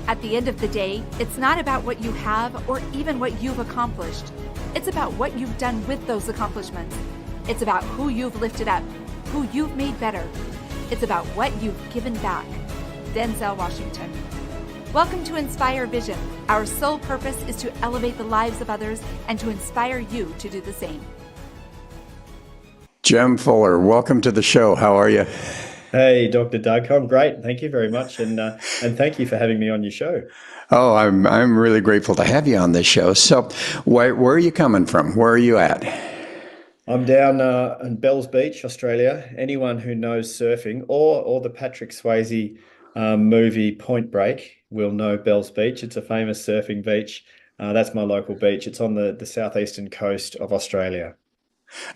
At the end of the day, it's not about what you have or even what you've accomplished. It's about what you've done with those accomplishments. It's about who you've lifted up, who you've made better. It's about what you've given back. Denzel Washington. Welcome to Inspire Vision. Our sole purpose is to elevate the lives of others and to inspire you to do the same. Jem Fuller, welcome to the show. How are you? Hey, Dr. Doug. I'm great. Thank you very much. And thank you for having me on your show. Oh, I'm really grateful to have you on this show. So where are you coming from? Where are you at? I'm down in Bells Beach, Australia. Anyone who knows surfing or the Patrick Swayze movie Point Break will know Bells Beach. It's a famous surfing beach. That's my local beach. It's on the southeastern coast of Australia.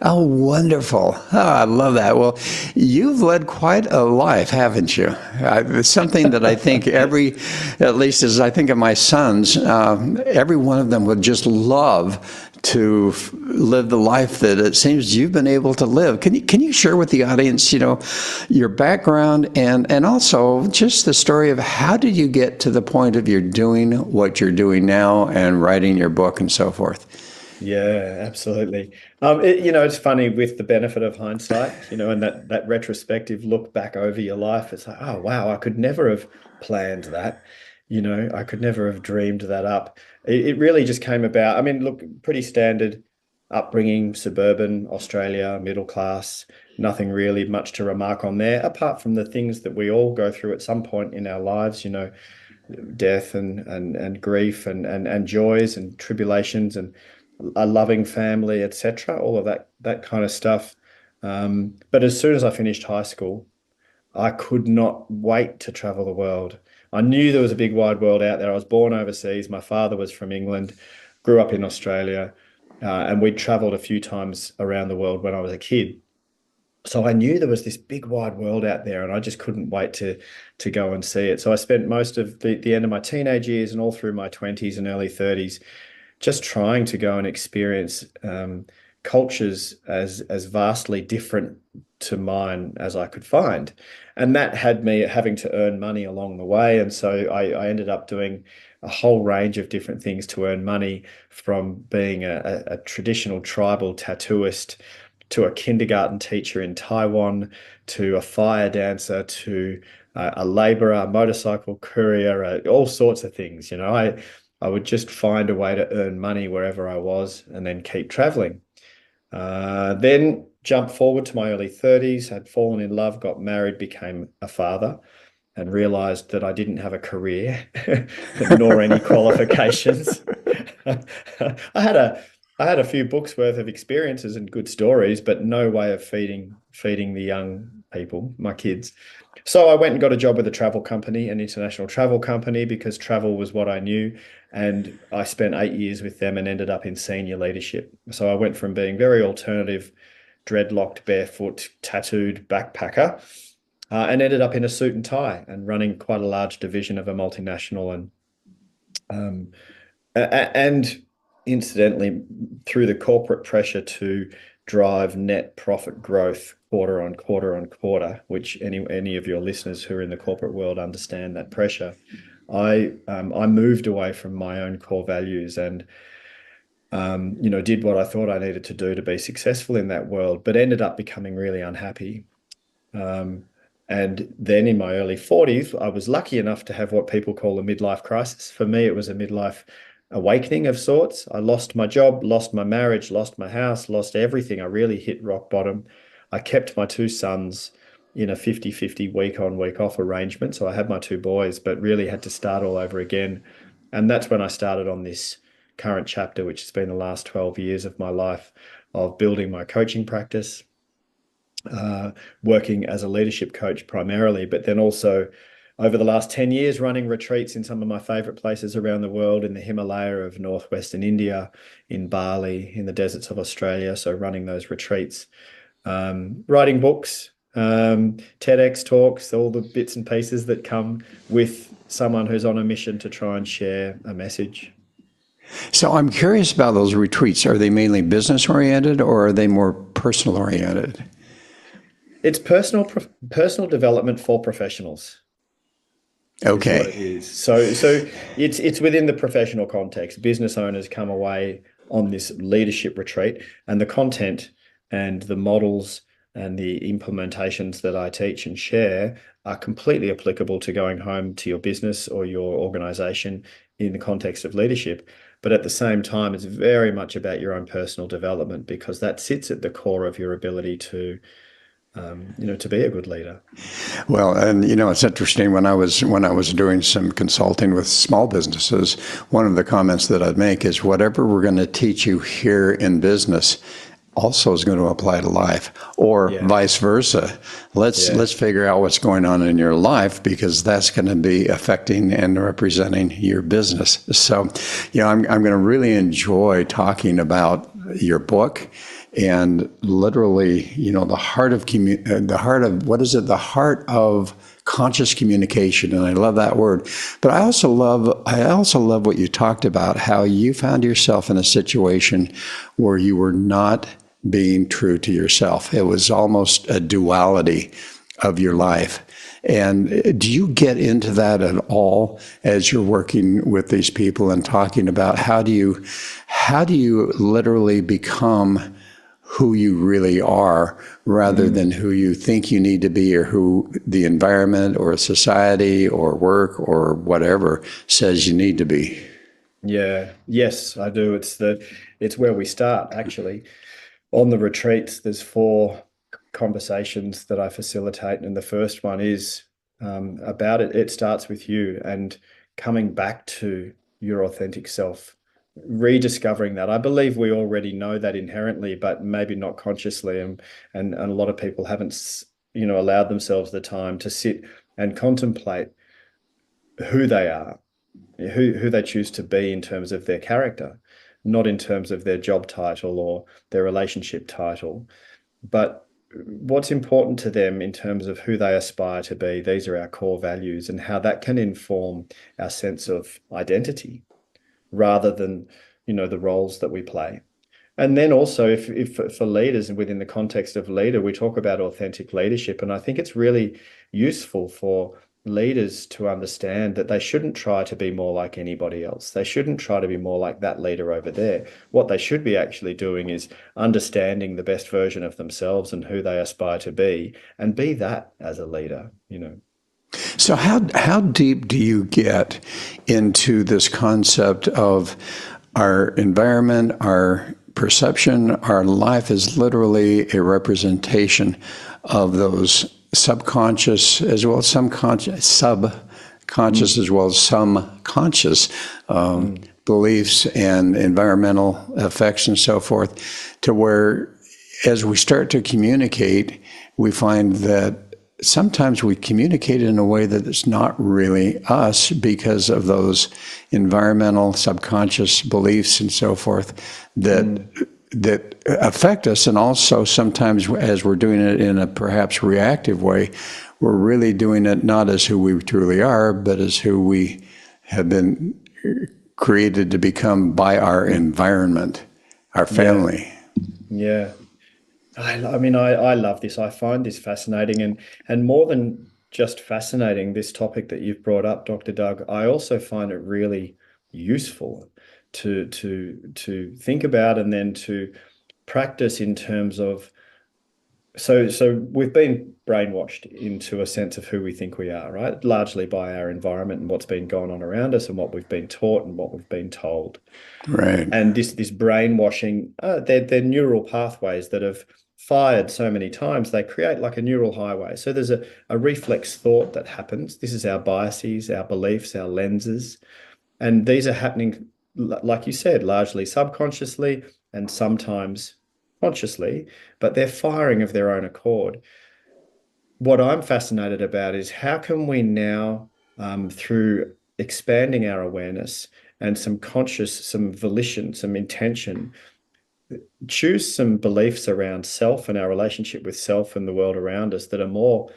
Oh, wonderful. Oh, I love that. Well, you've led quite a life, haven't you? It's something that I think at least as I think of my sons, every one of them would just love to live the life that it seems you've been able to live. Can you share with the audience, your background and also just the story of how did you get to the point of you're doing what you're doing now and writing your book and so forth? Yeah, absolutely. It's funny with the benefit of hindsight, and that retrospective look back over your life. It's like, oh, wow, I could never have planned that. I could never have dreamed that up. It really just came about. I mean, look, pretty standard upbringing, suburban Australia, middle class, nothing really much to remark on there, apart from the things that we all go through at some point in our lives, death and grief and joys and tribulations and a loving family, etc. All of that kind of stuff. But as soon as I finished high school, I could not wait to travel the world. I knew there was a big wide world out there. I was born overseas. My father was from England, grew up in Australia, and we'd traveled a few times around the world when I was a kid. So I knew there was this big wide world out there, and I just couldn't wait to go and see it. So I spent most of the end of my teenage years and all through my 20s and early 30s just trying to go and experience cultures as vastly different to mine as I could find. And that had me having to earn money along the way. And so I ended up doing a whole range of different things to earn money, from being a traditional tribal tattooist to a kindergarten teacher in Taiwan, to a fire dancer, to a laborer, a motorcycle courier, all sorts of things. I would just find a way to earn money wherever I was and then keep traveling. Then jump forward to my early 30s, had fallen in love, got married, became a father, and realized that I didn't have a career nor any qualifications. I had a few books worth of experiences and good stories, but no way of feeding the young people, my kids. So I went and got a job with a travel company, an international travel company, because travel was what I knew. And I spent 8 years with them and ended up in senior leadership. So I went from being very alternative, dreadlocked, barefoot, tattooed backpacker, and ended up in a suit and tie and running quite a large division of a multinational. And incidentally, through the corporate pressure to drive net profit growth quarter on quarter on quarter, which any of your listeners who are in the corporate world understand that pressure, I moved away from my own core values and did what I thought I needed to do to be successful in that world, but ended up becoming really unhappy. And then in my early 40s, I was lucky enough to have what people call a midlife crisis. For me, it was a midlife awakening of sorts. I lost my job, lost my marriage, lost my house, lost everything. I really hit rock bottom. I kept my two sons in a 50-50 week on, week off arrangement. So I had my two boys, but really had to start all over again. And that's when I started on this current chapter, which has been the last 12 years of my life, of building my coaching practice, working as a leadership coach primarily, but then also over the last 10 years running retreats in some of my favorite places around the world, in the Himalaya of northwestern India, in Bali, in the deserts of Australia. So running those retreats, writing books, TEDx talks, all the bits and pieces that come with someone who's on a mission to try and share a message. So I'm curious about those retreats. Are they mainly business oriented or are they more personal oriented? It's personal development for professionals. is what Okay. it is. So it's within the professional context. Business owners come away on this leadership retreat, and the content and the models and the implementations that I teach and share are completely applicable to going home to your business or your organization in the context of leadership. But at the same time, it's very much about your own personal development, because that sits at the core of your ability to be a good leader. Well, and it's interesting when I was doing some consulting with small businesses, one of the comments that I'd make is whatever we're going to teach you here in business also is going to apply to life, or Yeah, vice versa. yeah, Let's figure out what's going on in your life, because that's going to be affecting and representing your business. So, I'm going to really enjoy talking about your book and literally, the heart of what is it? The heart of conscious communication, and I love that word. But I also love what you talked about, how you found yourself in a situation where you were not being true to yourself. It was almost a duality of your life. And do you get into that at all as you're working with these people and talking about how do you literally become who you really are, rather than who you think you need to be, or who the environment or society or work or whatever says you need to be? yeah. Yes, I do. It's where we start actually. On the retreats, there's four conversations that I facilitate, and the first one is about it. It starts with you and coming back to your authentic self, rediscovering that. I believe we already know that inherently, but maybe not consciously, and a lot of people haven't, allowed themselves the time to sit and contemplate who they are, who they choose to be in terms of their character, not in terms of their job title or their relationship title, but what's important to them in terms of who they aspire to be. These are our core values, and how that can inform our sense of identity rather than, the roles that we play. And then also, if for leaders, and within the context of leader, we talk about authentic leadership. And I think it's really useful for leaders to understand that they shouldn't try to be more like anybody else. They shouldn't try to be more like that leader over there. What they should be actually doing is understanding the best version of themselves and who they aspire to be, and be that as a leader. So how deep do you get into this concept of our environment, our perception, our life is literally a representation of those subconscious as well as some conscious, subconscious Mm, as well as some conscious mm, beliefs and environmental effects and so forth, to where as we start to communicate, we find that sometimes we communicate in a way that it's not really us because of those environmental subconscious beliefs and so forth that mm. affect us. And also sometimes as we're doing it in a perhaps reactive way, we're really doing it not as who we truly are, but as who we have been created to become by our environment, our Yeah, family. yeah. I love this. I find this fascinating, and more than just fascinating, this topic that you've brought up, Dr. Doug, I also find it really useful to think about, and then to practice in terms of, so we've been brainwashed into a sense of who we think we are, right? Largely by our environment and what's been going on around us, and what we've been taught and what we've been told. Right. And this brainwashing, they're neural pathways that have fired so many times, they create like a neural highway. So there's a reflex thought that happens. This is our biases, our beliefs, our lenses. And these are happening, like you said, largely subconsciously and sometimes consciously, but they're firing of their own accord. What I'm fascinated about is how can we now, through expanding our awareness and some volition, some intention, choose some beliefs around self and our relationship with self and the world around us that are more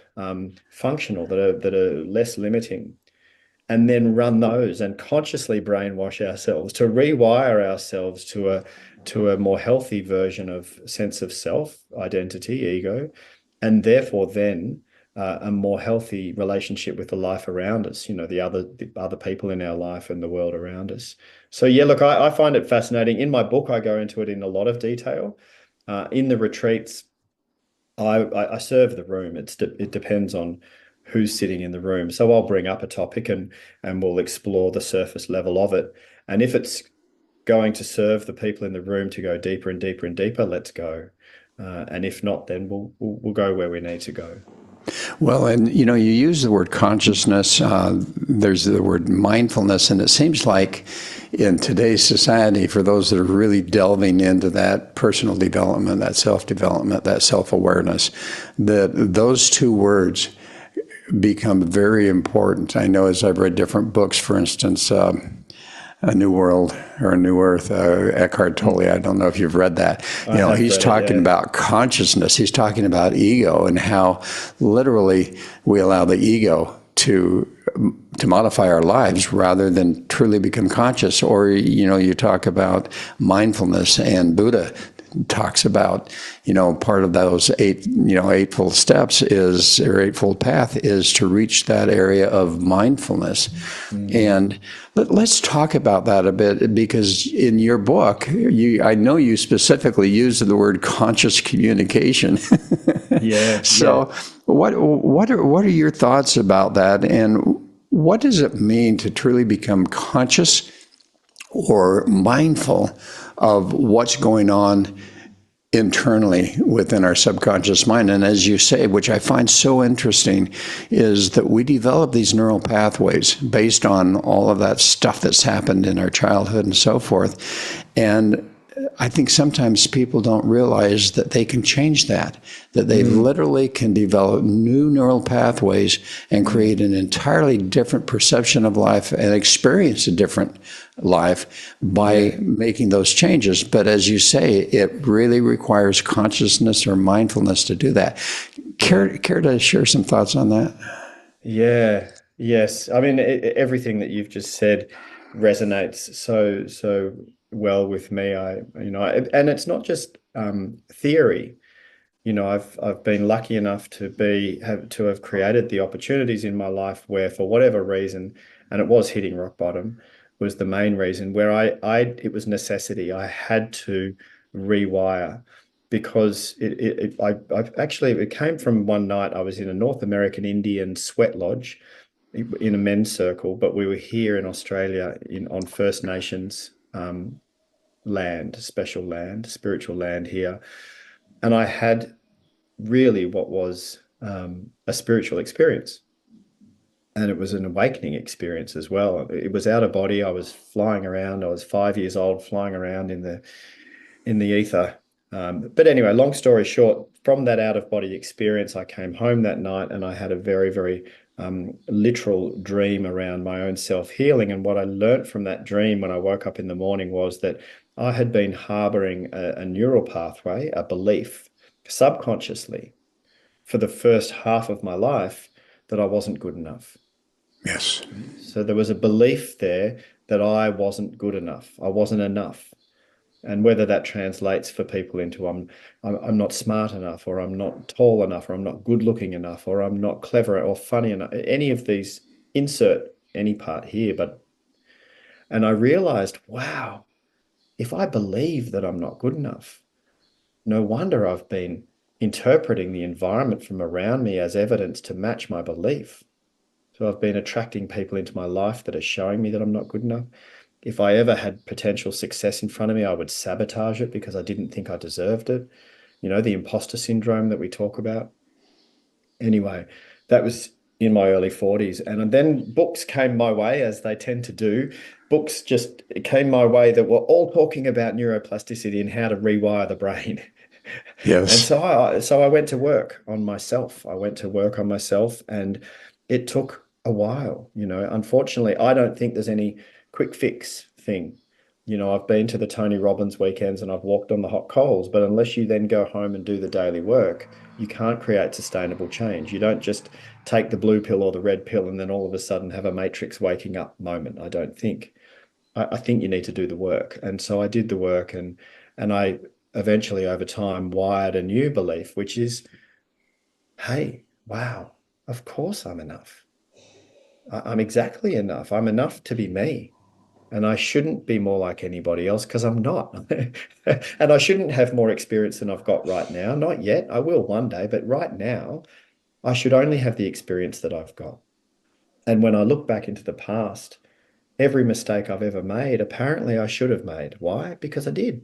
functional, that are less limiting, and then run those and consciously brainwash ourselves to rewire ourselves to a more healthy version of sense of self, identity, ego, and therefore then a more healthy relationship with the life around us, the other people in our life and the world around us. So yeah, look, I find it fascinating. In my book, I go into it in a lot of detail. In the retreats, I serve the room. It depends on who's sitting in the room. So I'll bring up a topic and we'll explore the surface level of it. And if it's going to serve the people in the room to go deeper and deeper and deeper, let's go. And if not, then we'll go where we need to go. Well, and you use the word consciousness. There's the word mindfulness, and it seems like in today's society, for those that are really delving into that personal development, that self-development, that self-awareness, that those two words become very important. I know as I've read different books, for instance, A New World or A New Earth, Eckhart Tolle. I don't know if you've read that. I have He's read it, talking yeah. about consciousness. He's talking about ego and how literally we allow the ego to modify our lives rather than truly become conscious. Or, you talk about mindfulness, and Buddha talks about, part of those eightfold steps or eightfold path is to reach that area of mindfulness. And let's talk about that a bit, because in your book, I know you specifically use the word conscious communication. Yeah, So yeah. what are your thoughts about that, and what does it mean to truly become conscious or mindful of what's going on internally within our subconscious mind? And as you say, which I find so interesting, is that we develop these neural pathways based on all of that stuff that's happened in our childhood and so forth. And I think sometimes people don't realize that they can change that they literally can develop new neural pathways and create an entirely different perception of life and experience a different life by making those changes. But as you say, it really requires consciousness or mindfulness to do that. Care to share some thoughts on that? Yeah, yes. I mean, everything that you've just said resonates so well with me. And it's not just theory. I've been lucky enough to have created the opportunities in my life where, for whatever reason, and it was hitting rock bottom, was the main reason where it was necessity. I had to rewire because it came from one night. I was in a North American Indian sweat lodge in a men's circle, but we were here in Australia on First Nations land, special land, spiritual land here. And I had really what was a spiritual experience. And it was an awakening experience as well. It was out of body. I was flying around. I was 5 years old, flying around in the ether. But anyway, long story short, from that out of body experience, I came home that night and I had a very, very literal dream around my own self healing. And what I learned from that dream when I woke up in the morning was that I had been harboring a neural pathway, a belief, subconsciously for the first half of my life that I wasn't good enough. Yes. So there was a belief there that I wasn't good enough. I wasn't enough. And whether that translates for people into I'm not smart enough, or I'm not tall enough, or I'm not good looking enough, or I'm not clever or funny enough, any of these, insert any part here. And I realized, wow, if I believe that I'm not good enough, no wonder I've been interpreting the environment from around me as evidence to match my belief. So I've been attracting people into my life that are showing me that I'm not good enough. If I ever had potential success in front of me, I would sabotage it because I didn't think I deserved it. The imposter syndrome that we talk about. Anyway, that was in my early 40s. And then books came my way, as they tend to do. Books just came my way that were all talking about neuroplasticity and how to rewire the brain. And Yes. so I went to work on myself. I went to work on myself, and it took a while. Unfortunately, I don't think there's any quick fix thing. I've been to the Tony Robbins weekends and I've walked on the hot coals, but unless you then go home and do the daily work, you can't create sustainable change. You don't just take the blue pill or the red pill and then all of a sudden have a matrix waking up moment. I don't think. I think you need to do the work. And so I did the work, and I eventually over time wired a new belief, which is, hey, wow, Of course I'm enough. I'm exactly enough. I'm enough to be me. And I shouldn't be more like anybody else because I'm not. And I shouldn't have more experience than I've got right now. Not yet. I will one day, but right now, I should only have the experience that I've got. And when I look back into the past, every mistake I've ever made, apparently I should have made. Why? Because I did.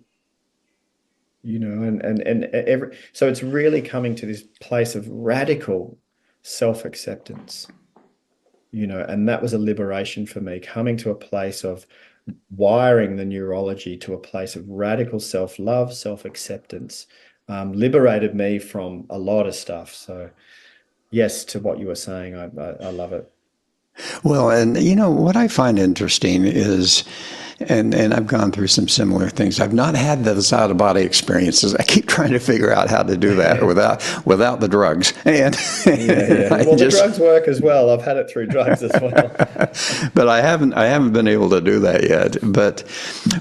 And every so it's really coming to this place of radical self-acceptance, and that was a liberation for me, coming to a place of wiring the neurology to a place of radical self-love, self-acceptance, liberated me from a lot of stuff. So yes, to what you were saying, I love it. Well, and what I find interesting is, and I've gone through some similar things. I've not had those out of body experiences. I keep trying to figure out how to do that without the drugs. And yeah. Well, the drugs work as well. I've had it through drugs as well. But I haven't been able to do that yet. But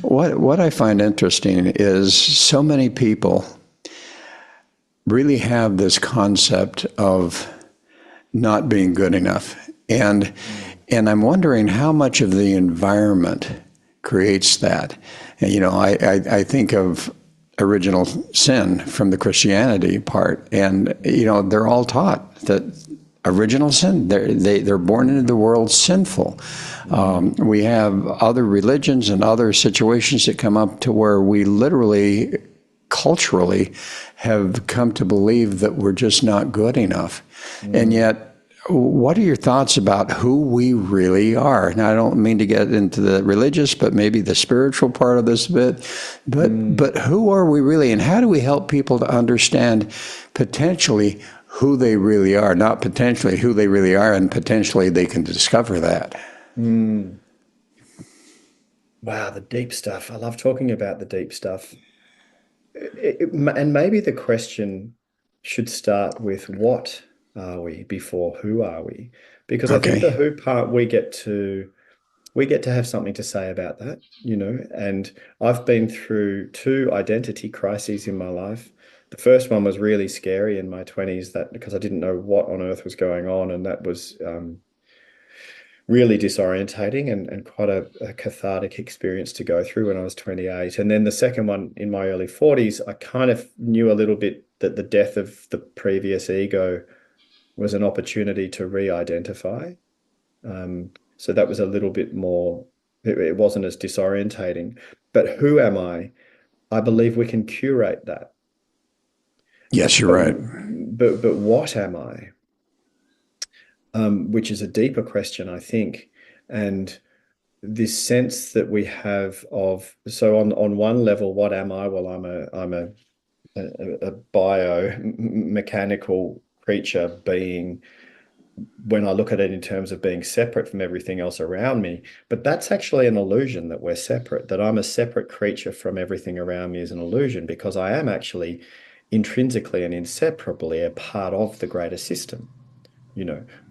what I find interesting is so many people really have this concept of not being good enough. And I'm wondering how much of the environment creates that. And, I think of original sin from the Christianity part, and they're all taught that original sin. They're born into the world sinful. We have other religions and other situations that come up to where we literally, culturally, have come to believe that we're just not good enough, and yet. What are your thoughts about who we really are? Now, I don't mean to get into the religious, but maybe the spiritual part of this bit. But who are we really, and how do we help people to understand potentially who they really are, not potentially who they really are, and potentially they can discover that? Wow, the deep stuff. I love talking about the deep stuff. And maybe the question should start with what are we before who are we? Because I think the who part we get to have something to say about that, and I've been through two identity crises in my life. The first one was really scary in my 20s, that because I didn't know what on earth was going on, and that was really disorientating and quite a cathartic experience to go through when I was 28. And then the second one in my early 40s, I kind of knew a little bit that the death of the previous ego was an opportunity to re-identify. So that was a little bit more, it wasn't as disorientating. But who am I? I believe we can curate that. Yes, you're right. But what am I? Which is a deeper question, I think. And this sense that we have of, so on one level, what am I? Well, I'm a biomechanical creature being, when I look at it in terms of being separate from everything else around me. But that's actually an illusion, that we're separate, that I'm a separate creature from everything around me is an illusion, because I am actually intrinsically and inseparably a part of the greater system.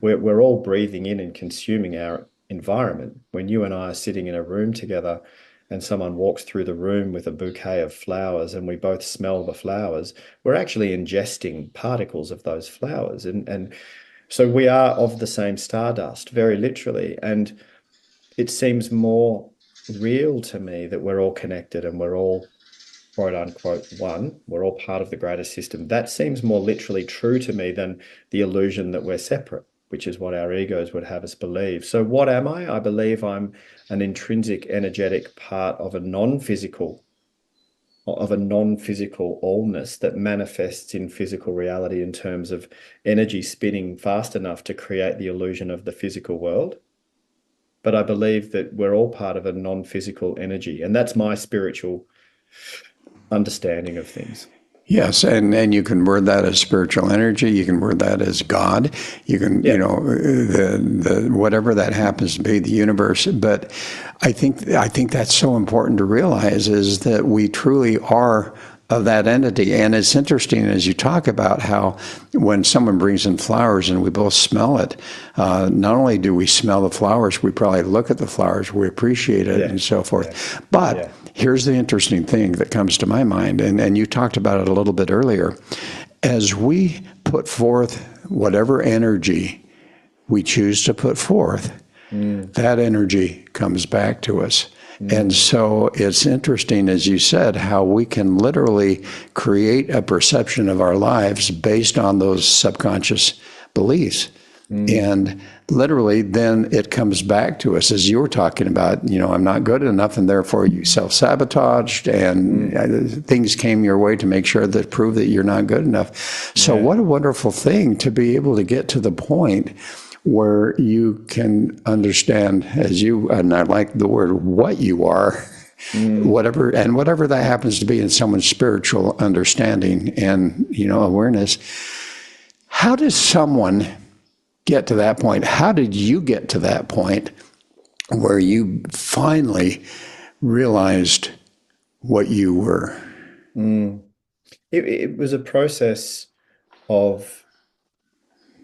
We're all breathing in and consuming our environment. When you and I are sitting in a room together and someone walks through the room with a bouquet of flowers and we both smell the flowers, we're actually ingesting particles of those flowers. And so we are of the same stardust, very literally. And it seems more real to me that we're all connected and we're all, quote unquote, one. We're all part of the greater system. That seems more literally true to me than the illusion that we're separate, which is what our egos would have us believe. So what am I? I believe I'm an intrinsic, energetic part of a non-physical allness that manifests in physical reality in terms of energy spinning fast enough to create the illusion of the physical world. But I believe that we're all part of a non-physical energy, and that's my spiritual understanding of things. Yes, and you can word that as spiritual energy. You can word that as God. You can, the whatever that happens to be, the universe. But I think that's so important to realize, is that we truly are of that entity. And it's interesting as you talk about how when someone brings in flowers and we both smell it, not only do we smell the flowers, we probably look at the flowers, we appreciate it, and so forth. But here's the interesting thing that comes to my mind, and you talked about it a little bit earlier. as we put forth whatever energy we choose to put forth, Mm, that energy comes back to us. And mm, so it's interesting, as you said, how we can literally create a perception of our lives based on those subconscious beliefs. mm. And literally, then it comes back to us, as you were talking about, I'm not good enough, and therefore you self sabotaged, and Mm, things came your way to make sure that prove that you're not good enough. So, yeah. what a wonderful thing to be able to get to the point where you can understand, as you, and I like the word, what you are, Mm, whatever that happens to be in someone's spiritual understanding and, awareness. How does someone get to that point? How did you get to that point where you finally realized what you were? mm. It was a process of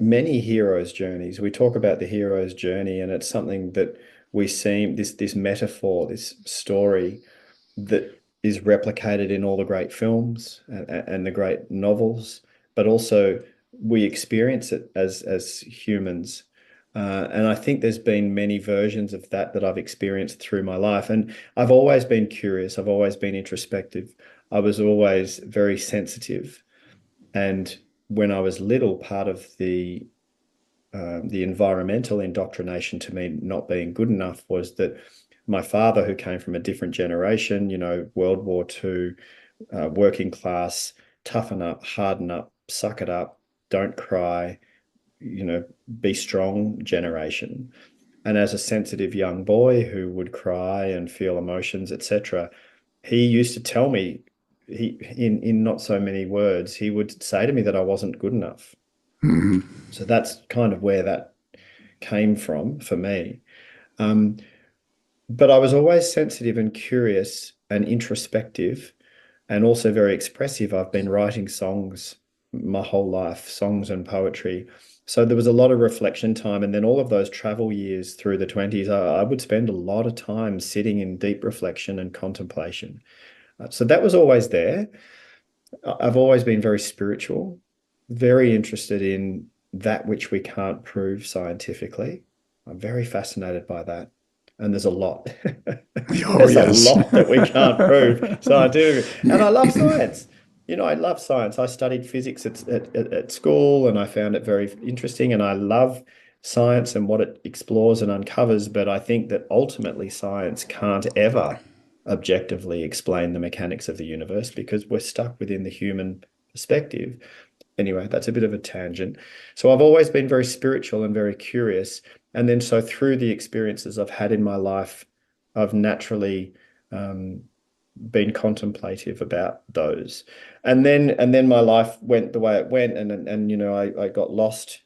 many heroes' journeys. We talk about the hero's journey, and it's something that we see this metaphor, this story that is replicated in all the great films and the great novels, but also we experience it as humans. And I think there's been many versions of that I've experienced through my life. And I've always been curious. I've always been introspective. I was always very sensitive. And when I was little, part of the environmental indoctrination to me not being good enough was that my father, who came from a different generation, World War II, working class, toughen up, harden up, suck it up, don't cry, be strong generation. And as a sensitive young boy who would cry and feel emotions, etc., he used to tell me, in not so many words, he would say to me that I wasn't good enough. Mm-hmm. So that's kind of where that came from for me. Um, but I was always sensitive and curious and introspective and also very expressive. I've been writing songs my whole life, songs and poetry. So there was a lot of reflection time. And then all of those travel years through the 20s, I would spend a lot of time sitting in deep reflection and contemplation. So that was always there. I've always been very spiritual, very interested in that which we can't prove scientifically. I'm very fascinated by that. And there's a lot. Oh, There's a yes. lot that we can't prove scientifically. And I love science. I love science. I studied physics at school and I found it very interesting. And I love science and what it explores and uncovers. But I think that ultimately science can't ever objectively explain the mechanics of the universe because we're stuck within the human perspective. Anyway, that's a bit of a tangent. So I've always been very spiritual and very curious. And then so through the experiences I've had in my life, I've naturally um, been contemplative about those. And then my life went the way it went, and I got lost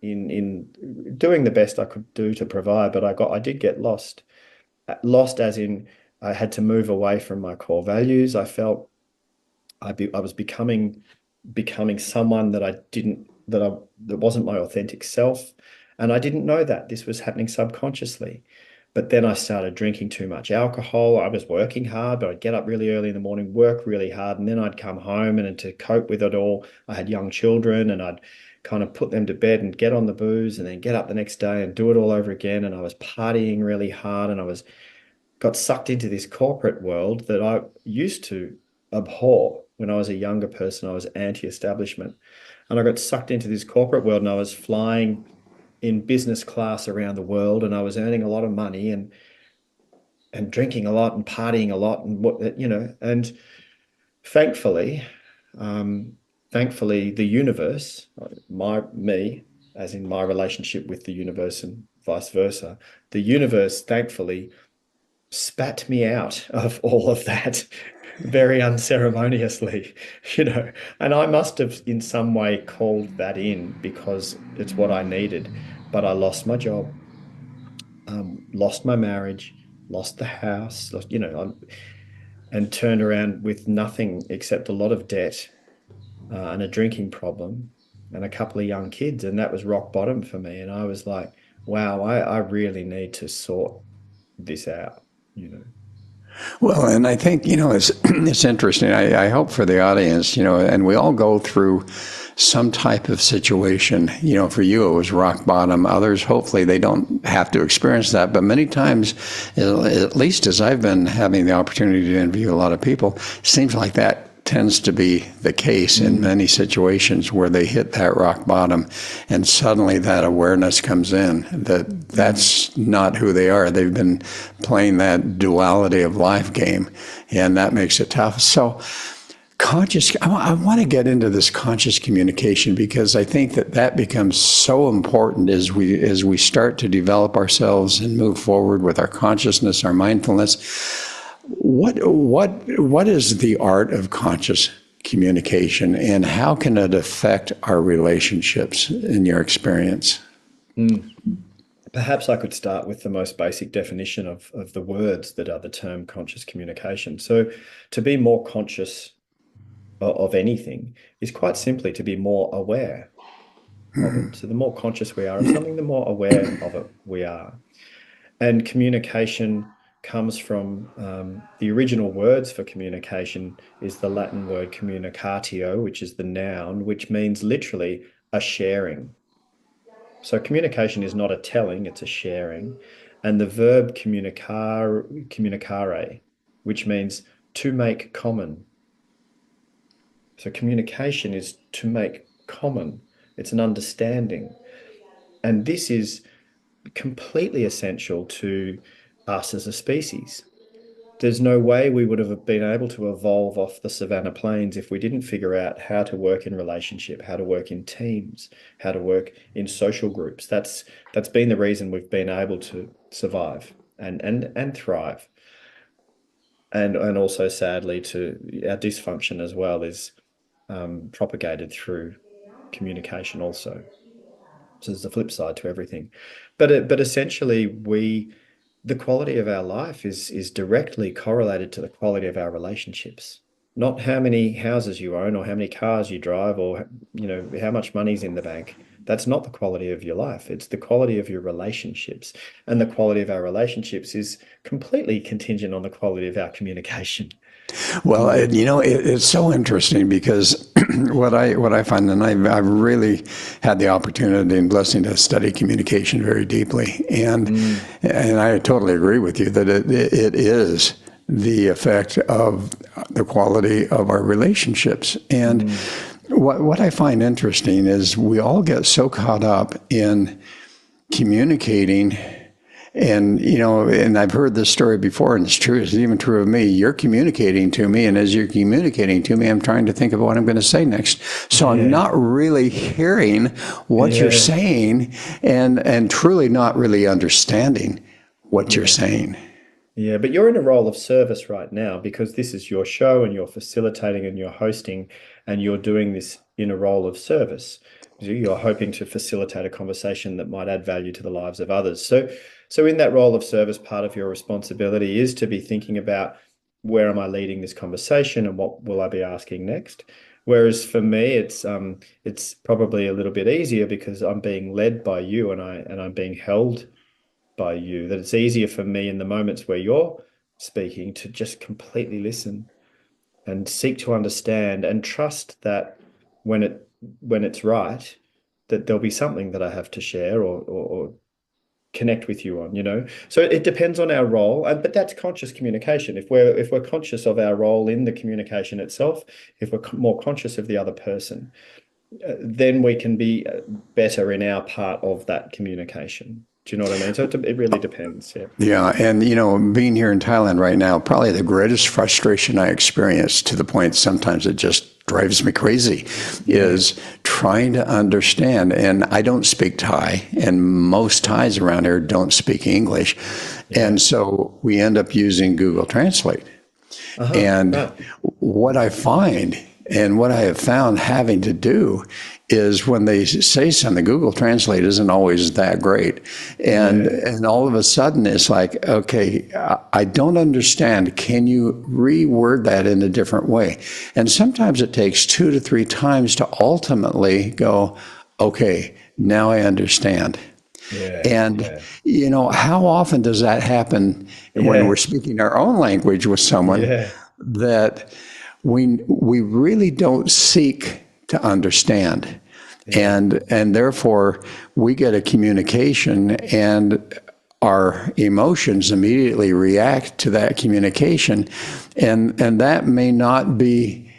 in doing the best I could do to provide, but I did get lost. Lost as in I had to move away from my core values. I felt I was becoming someone that I didn't that wasn't my authentic self, and I didn't know that this was happening subconsciously. But then I started drinking too much alcohol. I was working hard, but I'd get up really early in the morning, work really hard, and then I'd come home and to cope with it all, I had young children and I'd kind of put them to bed and get on the booze and then get up the next day and do it all over again. And I was partying really hard and I was got sucked into this corporate world that I used to abhor when I was a younger person. I was anti-establishment. And I got sucked into this corporate world and I was flying in business class around the world and I was earning a lot of money and drinking a lot and partying a lot and and thankfully um thankfully the universe, me as in my relationship with the universe and vice versa, the universe thankfully spat me out of all of that very unceremoniously, and I must have in some way called that in because it's what I needed. But I lost my job, lost my marriage, lost the house, and turned around with nothing except a lot of debt and a drinking problem and a couple of young kids. And that was rock bottom for me. And I was like, wow, I really need to sort this out, you know. Well, and I think, it's interesting. I hope for the audience, and we all go through some type of situation. For you, it was rock bottom. Others, hopefully, they don't have to experience that. But many times, at least as I've been having the opportunity to interview a lot of people, it seems like that tends to be the case in many situations where they hit that rock bottom and suddenly that awareness comes in that that's not who they are. They've been playing that duality of life game, and that makes it tough. So I want to get into this conscious communication because I think that becomes so important as we start to develop ourselves and move forward with our consciousness, our mindfulness. What is the art of conscious communication, and how can it affect our relationships in your experience? Perhaps I could start with the most basic definition of the words that are the term conscious communication. So to be more conscious of anything is quite simply to be more aware of it. So the more conscious we are of something, the more aware of it we are. And communication comes from the original words for communication is the Latin word communicatio, which is the noun, which means literally a sharing. So communication is not a telling, it's a sharing. And the verb communicare, which means to make common. So communication is to make common. It's an understanding. And this is completely essential to us as a species. There's no way we would have been able to evolve off the savanna plains if we didn't figure out how to work in relationship, how to work in teams, how to work in social groups. That's been the reason we've been able to survive and thrive. And also sadly to our dysfunction as well is propagated through communication also. So there's the flip side to everything. But essentially the quality of our life is directly correlated to the quality of our relationships. Not how many houses you own or how many cars you drive or how much money's in the bank. That's not the quality of your life. It's the quality of your relationships. And the quality of our relationships is completely contingent on the quality of our communication. Well, it's so interesting because what I find, and I've really had the opportunity and blessing to study communication very deeply, and I totally agree with you that it is the effect of the quality of our relationships. And what I find interesting is we all get so caught up in communicating. And, and I've heard this story before, and it's true. It's even true of me. You're communicating to me, and as you're communicating to me, I'm trying to think of what I'm going to say next. So I'm not really hearing what you're saying and truly not really understanding what you're saying. Yeah, but you're in a role of service right now because this is your show and you're facilitating and you're hosting and you're doing this in a role of service. You're hoping to facilitate a conversation that might add value to the lives of others. So in that role of service, part of your responsibility is to be thinking about where am I leading this conversation and what will I be asking next? Whereas for me, it's probably a little bit easier because I'm being led by you and I'm being held by you, that it's easier for me in the moments where you're speaking to just completely listen and seek to understand and trust that when it's right, that there'll be something that I have to share or connect with you on. So it depends on our role, but that's conscious communication. If we're conscious of our role in the communication itself, if we're more conscious of the other person, then we can be better in our part of that communication. Do you know what I mean? So it really depends. Yeah. Yeah. And, being here in Thailand right now, probably the greatest frustration I experience, to the point sometimes it just drives me crazy, is trying to understand. And I don't speak Thai, and most Thais around here don't speak English. Yeah. And so we end up using Google Translate. And what I find and what I have found having to do is when they say something, Google Translate isn't always that great. And all of a sudden it's like, okay, I don't understand. Can you reword that in a different way? And sometimes it takes 2 to 3 times to ultimately go, okay, now I understand. Yeah, And, yeah, how often does that happen when we're yeah, speaking our own language with someone yeah, that we really don't seek to understand? yeah, And therefore we get a communication, and our emotions immediately react to that communication, and that may not be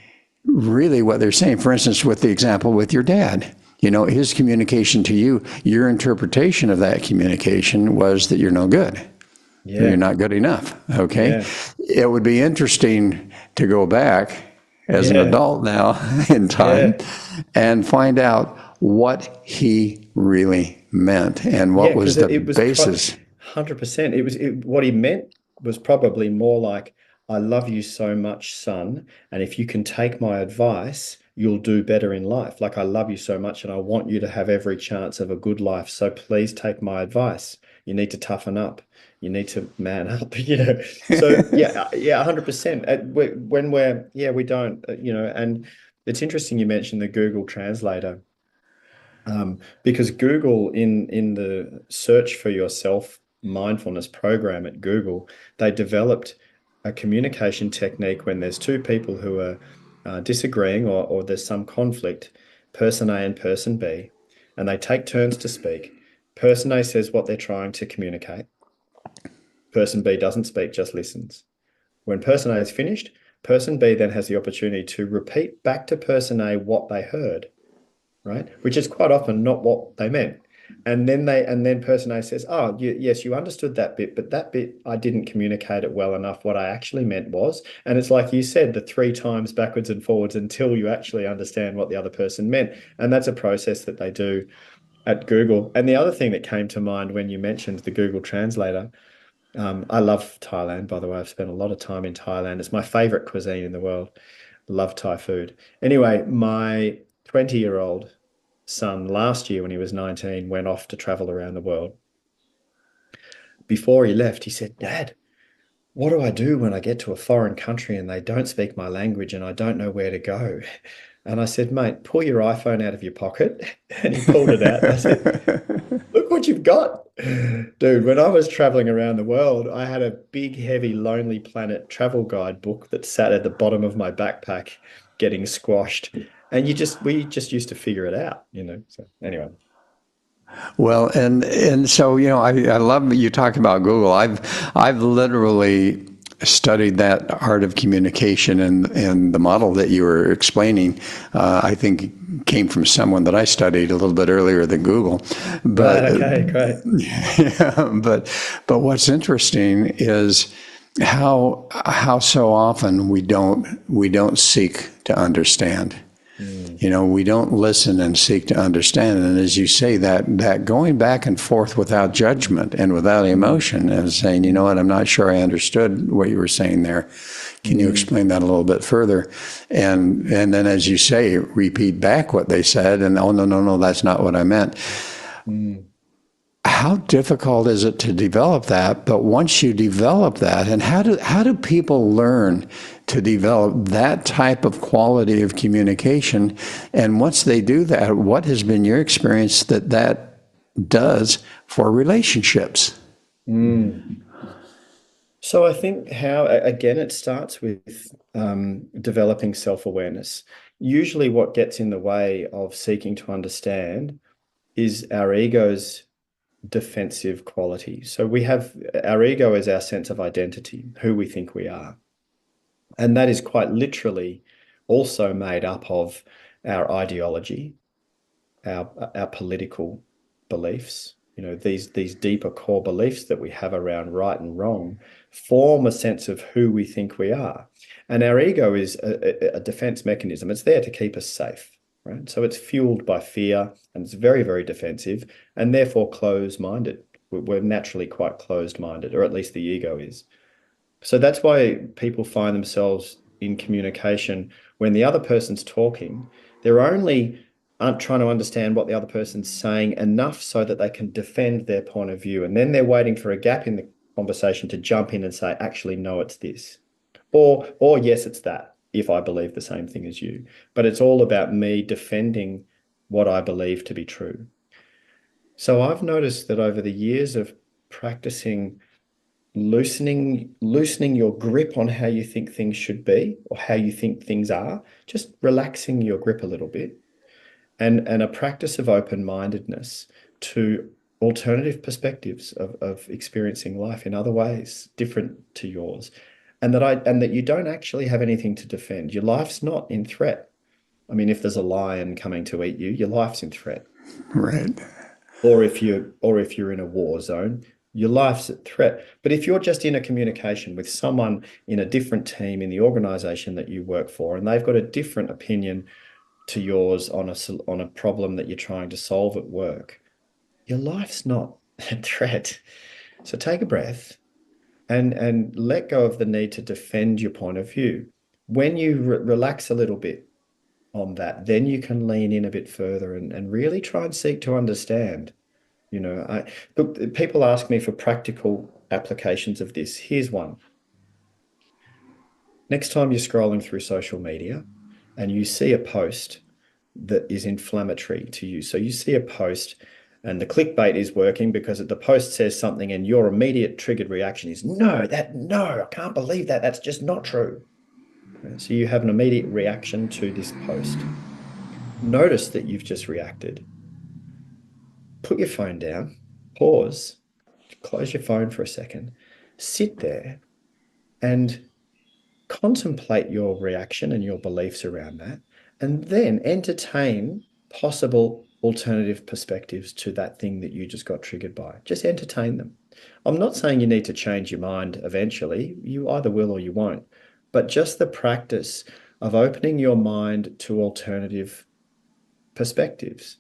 really what they're saying. For instance, with the example with your dad, his communication to you, your interpretation of that communication was that you're no good, or you're yeah, not good enough. Okay. yeah, It would be interesting to go back as an yeah, adult now in time yeah, and find out what he really meant and what yeah. was Because the it was pro basis. 100%. What he meant was probably more like, "I love you so much, son, and if you can take my advice, you'll do better in life. Like I love you so much, and I want you to have every chance of a good life. So please take my advice. You need to toughen up. You need to man up." So yeah, yeah, 100%. When we don't, and it's interesting you mentioned the Google Translator. Because Google, in the search for yourself mindfulness program at Google, they developed a communication technique when there's two people who are disagreeing, or there's some conflict, person A and person B, and they take turns to speak. Person A says what they're trying to communicate. Person B doesn't speak, just listens. When person A is finished, person B then has the opportunity to repeat back to person A what they heard, right? Which is quite often not what they meant. And then person A says, "Oh, yes, you understood that bit, but that bit I didn't communicate it well enough. What I actually meant was," and it's like you said, the three times backwards and forwards until you actually understand what the other person meant. And that's a process that they do at Google. And the other thing that came to mind when you mentioned the Google Translator, I love Thailand, by the way. I've spent a lot of time in Thailand. It's my favorite cuisine in the world. Love Thai food. Anyway, my 20-year-old son last year, when he was 19, went off to travel around the world. Before he left, he said, "Dad, what do I do when I get to a foreign country and they don't speak my language and I don't know where to go?" And I said, "Mate, pull your iPhone out of your pocket." And he pulled it out. And I said, "Look what you've got." Dude, when I was traveling around the world, I had a big, heavy, Lonely Planet travel guide book that sat at the bottom of my backpack getting squashed. And we just used to figure it out. So anyway. Well, and so I love you talking about Google. I've literally studied that art of communication, and the model that you were explaining, I think came from someone that I studied a little bit earlier than Google. Right, But okay, great. yeah, but what's interesting is how so often we don't seek to understand. Mm, We don't listen and seek to understand. And as you say, that going back and forth without judgment and without mm, emotion, and saying, mm, what, I'm not sure I understood what you were saying there. Can you mm, explain that a little bit further? And then, as you say, repeat back what they said, and oh, no, no, no, that's not what I meant. mm, How difficult is it to develop that? But once you develop that, and how do people learn to develop that type of quality of communication? And once they do that, what has been your experience that does for relationships? mm. So I think again, it starts with developing self-awareness. Usually, what gets in the way of seeking to understand is our ego's defensive quality. So we have our ego as our sense of identity, who we think we are. And that is quite literally also made up of our ideology, our political beliefs. These deeper core beliefs that we have around right and wrong form a sense of who we think we are. And our ego is a defense mechanism. It's there to keep us safe, right? So it's fueled by fear, and it's very, very defensive, and therefore closed-minded. We're naturally quite closed-minded, or at least the ego is. So that's why people find themselves in communication when the other person's talking. They're only aren't trying to understand what the other person's saying enough so that they can defend their point of view. And then they're waiting for a gap in the conversation to jump in and say, "Actually, no, it's this." Or yes, it's that, if I believe the same thing as you. But it's all about me defending what I believe to be true. So I've noticed that over the years of practicing loosening your grip on how you think things should be or how you think things are, just relaxing your grip a little bit, and a practice of open-mindedness to alternative perspectives of experiencing life in other ways different to yours, and that you don't actually have anything to defend. Your life's not in threat. I mean, if there's a lion coming to eat you, your life's in threat. Right. Or if you're in a war zone, your life's at threat. But if you're just in a communication with someone in a different team in the organization that you work for, and they've got a different opinion to yours on a problem that you're trying to solve at work, your life's not a threat. So take a breath and let go of the need to defend your point of view. When you relax a little bit on that, then you can lean in a bit further and really try and seek to understand. Look, people ask me for practical applications of this. Here's one. Next time you're scrolling through social media and you see a post that is inflammatory to you. So you see a post and the clickbait is working because the post says something and your immediate triggered reaction is, no, I can't believe that. That's just not true. So you have an immediate reaction to this post. Notice that you've just reacted. Put your phone down, pause, close your phone for a second, sit there and contemplate your reaction and your beliefs around that, and then entertain possible alternative perspectives to that thing that you just got triggered by. Just entertain them. I'm not saying you need to change your mind eventually. You either will or you won't. But just the practice of opening your mind to alternative perspectives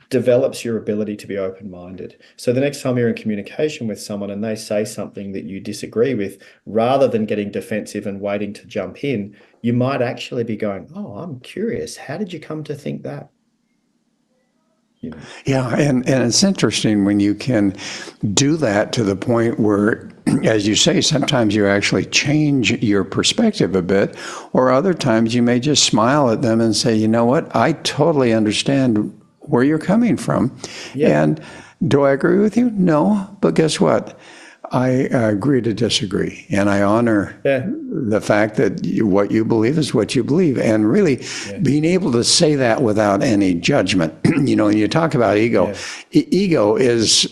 develops your ability to be open-minded. So the next time you're in communication with someone and they say something that you disagree with, rather than getting defensive and waiting to jump in, you might actually be going, oh, I'm curious. How did you come to think that? Yeah, and it's interesting when you can do that to the point where, as you say, sometimes you actually change your perspective a bit, or other times you may just smile at them and say, you know what, I totally understand where you're coming from. Yeah. And do I agree with you? No, but guess what? I agree to disagree, and I honor Yeah. the fact that what you believe is what you believe, and really being able to say that without any judgment. And you talk about ego. Ego is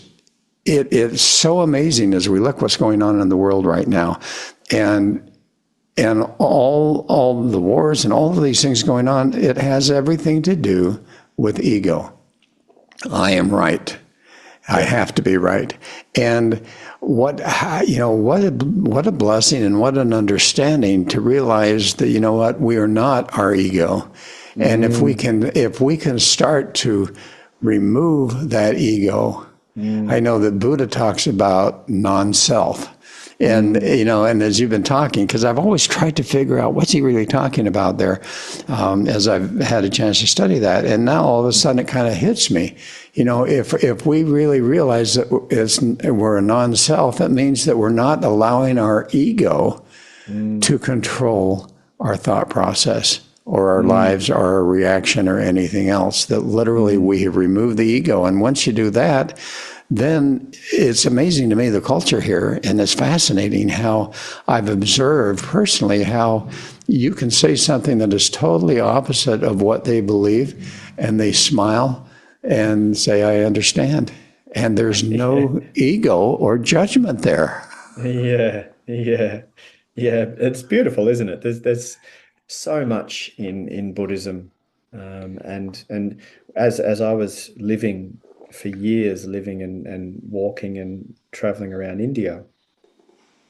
it's so amazing as we look what's going on in the world right now, and all the wars and all of these things going on. It has everything to do with ego. I am right. I have to be right. And what a blessing and what an understanding to realize that, we are not our ego. And if we can start to remove that ego, I know that Buddha talks about non-self. And, and as you've been talking, because I've always tried to figure out what's he really talking about there, as I've had a chance to study that. And now all of a sudden it kind of hits me. If we really realize that we're a non-self, it means that we're not allowing our ego to control our thought process or our lives or our reaction or anything else, that literally we have removed the ego. And once you do that, then it's amazing to me, the culture here, and it's fascinating how I've observed personally how you can say something that is totally opposite of what they believe, and they smile and say, I understand. And there's no ego or judgment there. Yeah. It's beautiful, isn't it? There's so much in Buddhism, and as I was living for years, living and walking and traveling around India,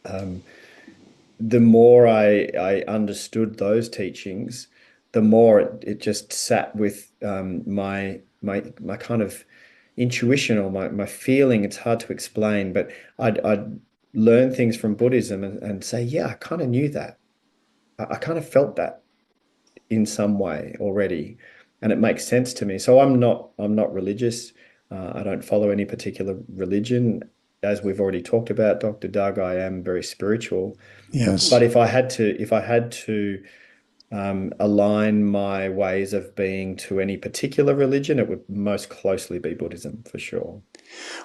the more I understood those teachings, the more it just sat with my kind of intuition or my feeling. It's hard to explain, but I'd learn things from Buddhism and say, yeah, I kind of knew that. I kind of felt that in some way already, and it makes sense to me. So I'm not religious. I don't follow any particular religion. As we've already talked about, Dr. Doug, I am very spiritual. Yes. But if I had to align my ways of being to any particular religion, it would most closely be Buddhism for sure.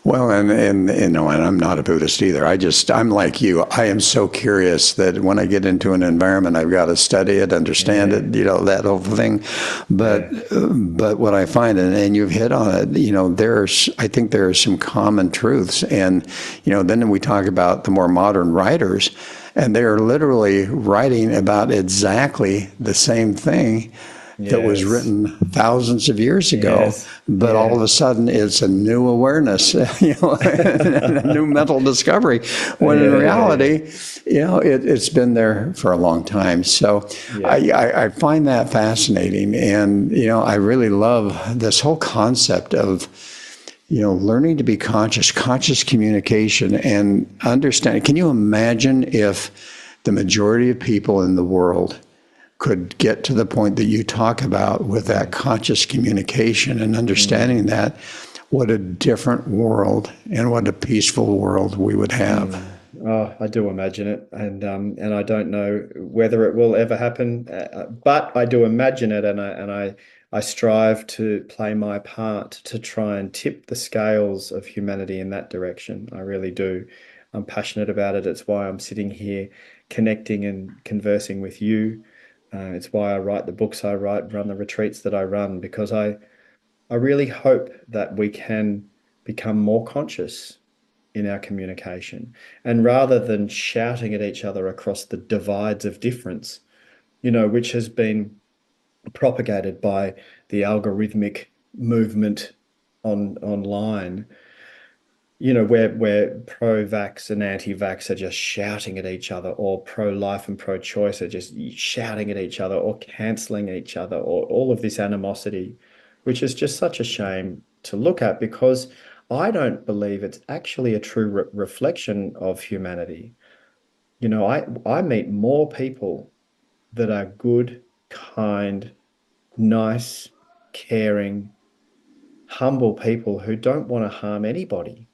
Well, and I'm not a Buddhist either. I'm like you. I am so curious that when I get into an environment, I've got to study it, understand it, that whole thing. But what I find, and you've hit on it, I think there are some common truths. And, then we talk about the more modern writers, and they are literally writing about exactly the same thing that was written thousands of years ago, but all of a sudden it's a new awareness, a new mental discovery, when in reality, it's been there for a long time. So I find that fascinating. And, I really love this whole concept of, learning to be conscious communication and understanding. Can you imagine if the majority of people in the world could get to the point that you talk about with that conscious communication and understanding that, what a different world and what a peaceful world we would have. Oh, I do imagine it, and I don't know whether it will ever happen, but I do imagine it, and I strive to play my part to try and tip the scales of humanity in that direction. I really do. I'm passionate about it. It's why I'm sitting here connecting and conversing with you. It's why I write the books I write, run the retreats that I run, because I really hope that we can become more conscious in our communication. And rather than shouting at each other across the divides of difference, which has been propagated by the algorithmic movement online, where pro-vax and anti-vax are just shouting at each other, or pro-life and pro-choice are just shouting at each other, or cancelling each other, or all of this animosity, which is just such a shame to look at, because I don't believe it's actually a true reflection of humanity. I meet more people that are good, kind, nice, caring, humble people who don't want to harm anybody.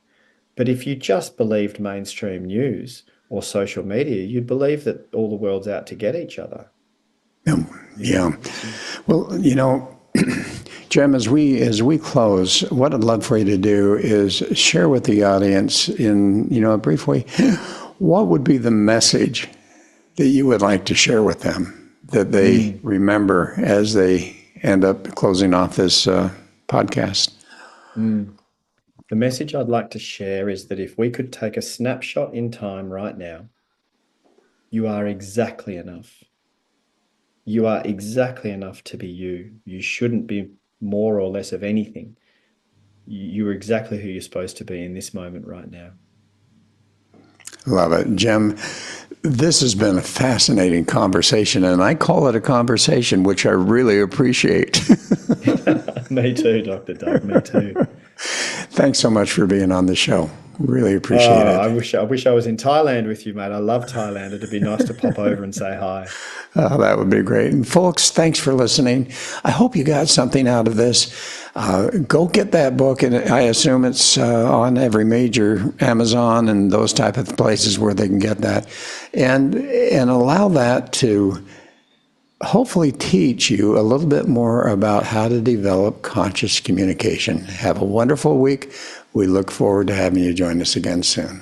But if you just believed mainstream news or social media, you'd believe that all the world's out to get each other. Yeah. Well, Jem, as we close, what I'd love for you to do is share with the audience in, a brief way, what would be the message that you would like to share with them that they remember as they end up closing off this podcast? The message I'd like to share is that if we could take a snapshot in time right now, you are exactly enough. You are exactly enough to be you. You shouldn't be more or less of anything. You're exactly who you're supposed to be in this moment right now. Love it. Jem, this has been a fascinating conversation, and I call it a conversation, which I really appreciate. Me too, Dr. Doug, me too. Thanks so much for being on the show. Really appreciate it. I wish I was in Thailand with you, mate. I love Thailand. It'd be nice to pop over and say hi. Oh, that would be great. And folks, thanks for listening. I hope you got something out of this. Go get that book, and I assume it's on every major Amazon and those type of places where they can get that, and allow that to hopefully teach you a little bit more about how to develop conscious communication. Have a wonderful week. We look forward to having you join us again soon.